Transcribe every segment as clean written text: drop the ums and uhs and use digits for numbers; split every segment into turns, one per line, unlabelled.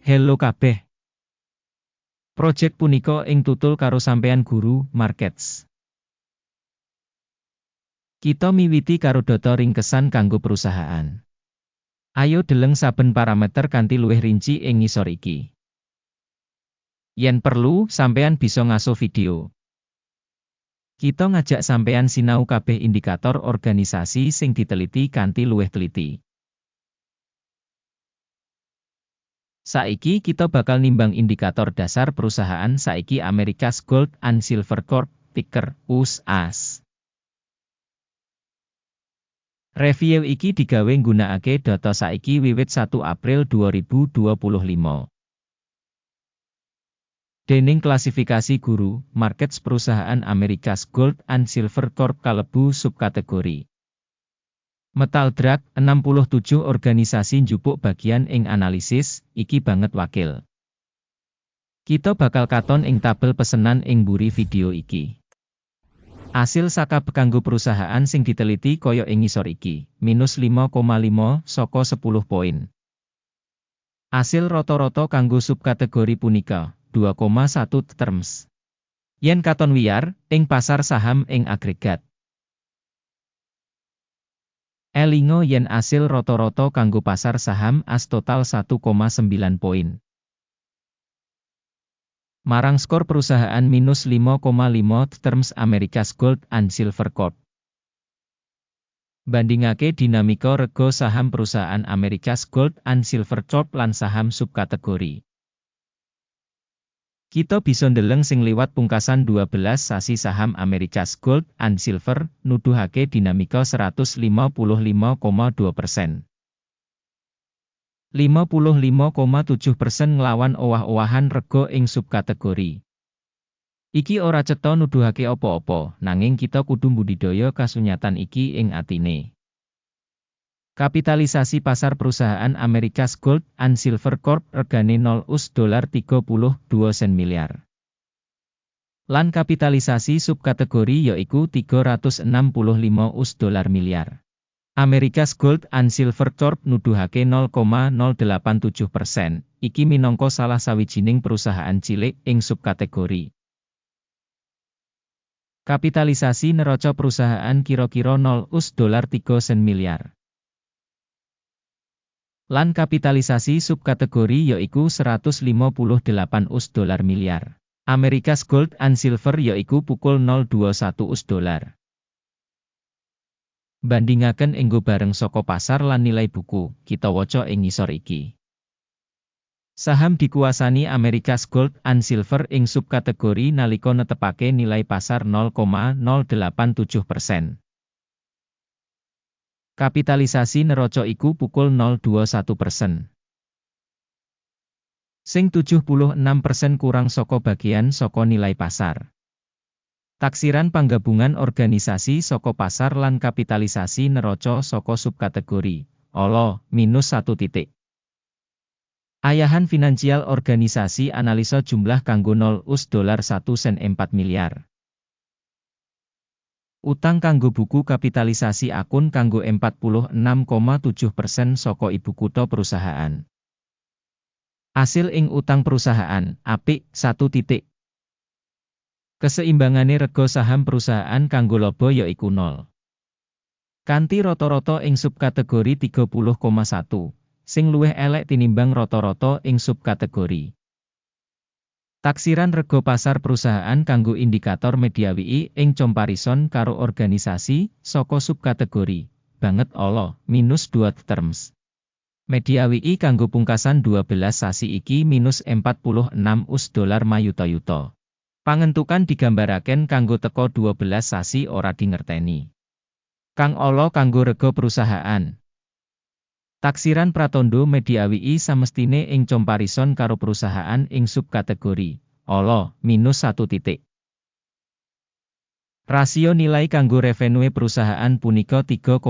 Hello kabeh. Project punika ing tutul karo sampeyan guru markets. Kita miwiti karo data ringkesan kanggo perusahaan. Ayo deleng saben parameter kanthi luwih rinci ing ngisor iki. Yen perlu, sampeyan bisa ngaso video. Kita ngajak sampeyan sinau kabeh indikator organisasi sing diteliti kanthi luwih teliti. Saiki kita bakal nimbang indikator dasar perusahaan saiki America's Gold and Silver Corp, ticker USAS. Review iki digawe nggunakake data saiki wiwit 1 April 2025. Dening klasifikasi guru, markets perusahaan America's Gold and Silver Corp kalebu subkategori. Metal Drug, 67 organisasi njupuk bagian ing analisis, iki banget wakil. Kita bakal katon ing tabel pesenan ing mburi video iki. Asil saka kanggo perusahaan sing diteliti kaya ing ngisor iki, minus 5,5 saka 10 poin. Asil rata-rata kanggo subkategori punika, 2,1 terms. Yen katon wiyar, ing pasar saham ing agregat. Elingo yen asil rata-rata kanggo pasar saham as total 1,9 poin. Marang skor perusahaan minus 5,5 terms America's Gold and Silver Corp. Bandingake dinamika rega saham perusahaan America's Gold and Silver Corp lan saham subkategori. Kita bisa ndeleng sing liwat pungkasan 12 sasi saham America's Gold and Silver, nuduhake dinamika 155,2%. 55,7% nglawan owah-owahan rega ing subkategori. Iki ora cetha nuduhake apa-apa, nanging kita kudu mbudidaya kasunyatan iki ing atine. Kapitalisasi pasar perusahaan America's Gold and Silver Corp regane 0 $32 sen miliar. Lan kapitalisasi subkategori yaiku 365 $miliar. America's Gold and Silver Corp nuduhake 0,087%, iki minangka salah sawijining perusahaan cilik ing subkategori. Kapitalisasi neraca perusahaan kira-kira 0 $3 sen miliar. Lan kapitalisasi subkategori yaiku 158 $miliar. America's Gold and Silver yaiku pukul 0,21 $. Bandingaken enggo bareng saka pasar lan nilai buku, kita waca ing ngisor iki. Saham dikuasani America's Gold and Silver ing subkategori nalika netepake nilai pasar 0,087%. Kapitalisasi neraca iku pukul 0,21%. Sing 76% kurang saka bagian saka nilai pasar. Taksiran panggabungan organisasi saka pasar lan kapitalisasi neraca saka subkategori, ala, minus 1 titik. Ayahan finansial organisasi analisa jumlah kanggo 0 $1 sen 4 miliar. Utang kanggo buku kapitalisasi akun kanggo 46,7% saka ibu kutha perusahaan. Asil ing utang perusahaan, apik, 1 titik. Keseimbangane rega saham perusahaan kanggo laba yaiku 0. Kanthi rata-rata ing subkategori 30,1, sing luwih elek tinimbang rata-rata ing subkategori. Taksiran rega pasar perusahaan kanggo indikator media WI ing comparison karo organisasi saka subkategori, banget ala, minus 2 terms. Media WI kanggo pungkasan 12 sasi iki minus 46 $, mayuta-yuta. Pangentukan digambaraken kanggo teko 12 sasi ora dingerteni. Kang ala kanggo rega perusahaan. Taksiran pratandha media WI samestine ing comparison karo perusahaan ing subkategori, ala, minus 1 titik. Rasio nilai kanggo revenue perusahaan punika 3,2.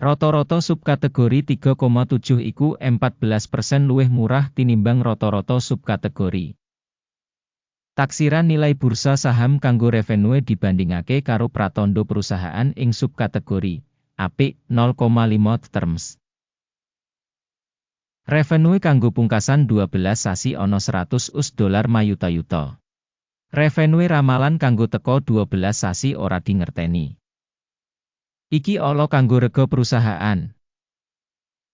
Rata-rata subkategori 3,7 iku 14% luwih murah tinimbang rata-rata subkategori. Taksiran nilai bursa saham kanggo revenue dibandingake karo pratandha perusahaan ing subkategori, apik, 0,5 terms. Revenue kanggo pungkasan 12 sasi ana $100 mayuta-yuta. Revenue ramalan kanggo teko 12 sasi ora dingerteni. Iki ala kanggo rega perusahaan.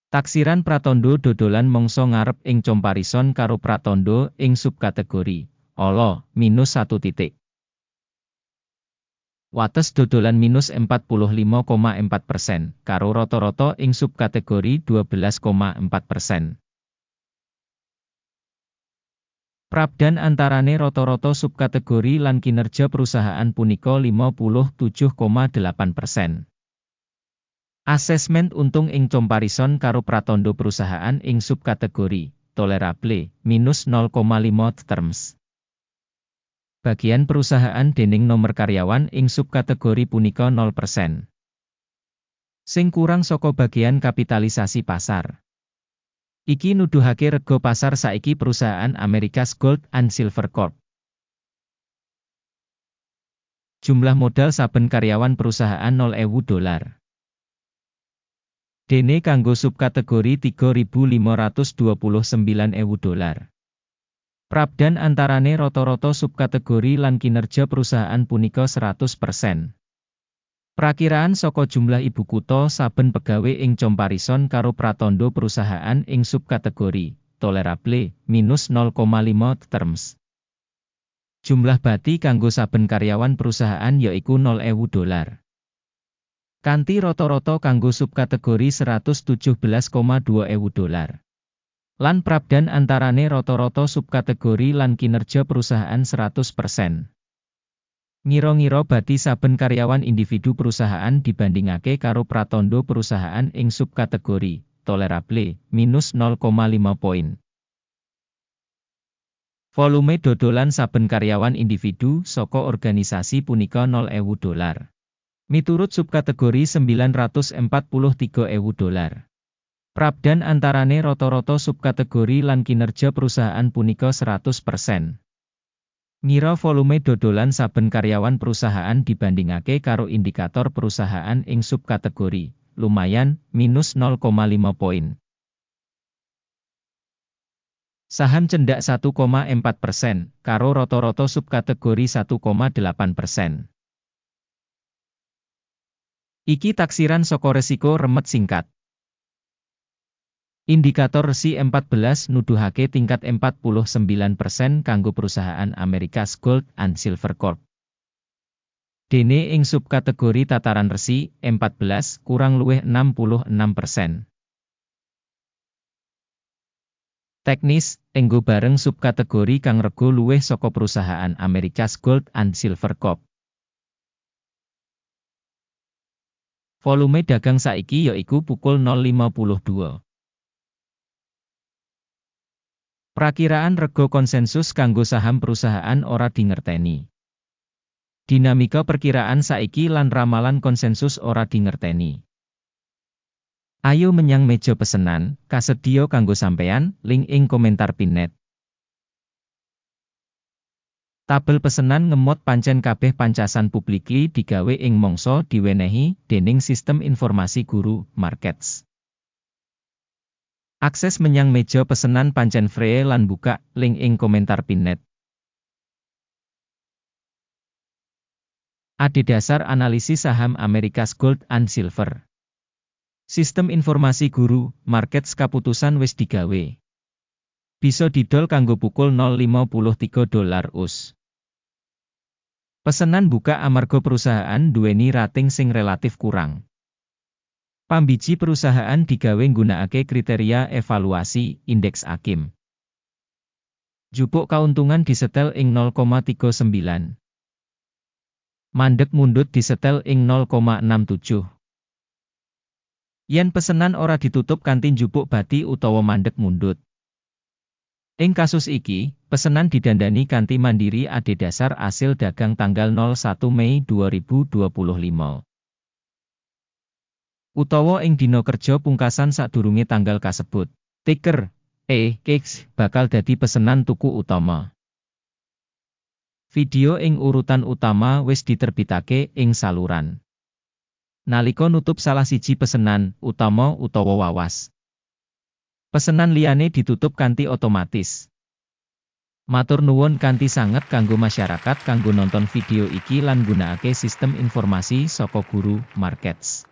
Taksiran pratandha dodolan mangsa ngarep ing comparison karo pratandha ing subkategori ala -1 titik. Wates dodolan -45,4% karo rata-rata ing subkategori 12,4%. Prabdan antarane rata-rata subkategori lan kinerja perusahaan punika 57,8%. Asesmen untung ing comparison karo pratandha perusahaan ing subkategori tolerable -0,5 terms. Bagian perusahaan dening nomor karyawan ing subkategori punika 0%. Sing kurang saka bagian kapitalisasi pasar. Iki nuduhake rega pasar saiki perusahaan America's Gold and Silver Corp. Jumlah modal saben karyawan perusahaan $0.000. Dene kanggo subkategori $3.529.000. Prabdan antarane rata-rata subkategori lan kinerja perusahaan punika 100%. Prakiraan saka jumlah ibu kutha saben pegawe ing comparison karo pratandha perusahaan ing subkategori tolerable -0,5 terms. Jumlah bati kanggo saben karyawan perusahaan yaiku $0.000. Kanthi rata-rata kanggo subkategori $117,2.000. Lan prabdan antarane rata-rata subkategori lan kinerja perusahaan 100%. Ngira-ngira bati saben karyawan individu perusahaan dibandingake karo pratandha perusahaan ing subkategori tolerable -0,5 poin. Volume dodolan saben karyawan individu saka organisasi punika $0.000. Miturut subkategori $943.000. Prabdan antarane rata-rata subkategori lan kinerja perusahaan punika 100%. Ngira volume dodolan saben karyawan perusahaan dibandingake karo indikator perusahaan ing subkategori lumayan -0,5 poin. Saham cendak 1,4% karo rata-rata subkategori 1,8%. Iki taksiran saka resiko remet singkat. Indikator resi 14 nuduhake tingkat 49% kanggo perusahaan America's Gold and Silver Corp. Dene ing subkategori tataran resi 14 kurang luwih 66%. Teknis, enggo bareng subkategori kang rego luwih saka perusahaan America's Gold and Silver Corp. Volume dagang saiki yaiku pukul 0.52. Prakiraan rega konsensus kanggo saham perusahaan ora dingerteni. Dinamika perkiraan saiki lan ramalan konsensus ora dingerteni. Ayo menyang meja pesenan, kasedhiya kanggo sampeyan, link ing komentar pinet. Tabel pesenan ngemot pancen kabeh pancasan publikly digawe ing mangsa diwenehi dening sistem informasi guru, markets. Akses menyang meja pesenan pancen free lan buka, link ing komentar pinet. Adhedhasar analisis saham America's Gold and Silver. Sistem informasi guru, markets kaputusan wis digawe. Bisa didol kanggo pukul 0.53 US. Pesenan buka amarga perusahaan duweni rating sing relatif kurang. Pambiji perusahaan digawe nggunakake kriteria evaluasi indeks AKIM. Jupuk kauntungan disetel ing 0,39. Mandeg mundut disetel ing 0,67. Yen pesenan ora ditutup kanthi jupuk bati utawa mandeg mundut. Ing kasus iki, pesenan didandani kanthi mandiri adhedhasar asil dagang tanggal 01 Mei 2025. Utawa ing dina kerja pungkasan sadurunge tanggal kasebut. Ticker EKX bakal dadi pesenan tuku utama. Video ing urutan utama wis diterbitake ing saluran. Nalika nutup salah siji pesenan utama utawa wawas. Pesenan liyane ditutup kanthi otomatis. Matur nuwun kanthi sanget kanggo masyarakat kanggo nonton video iki lan nggunakake sistem informasi saka Guru Markets.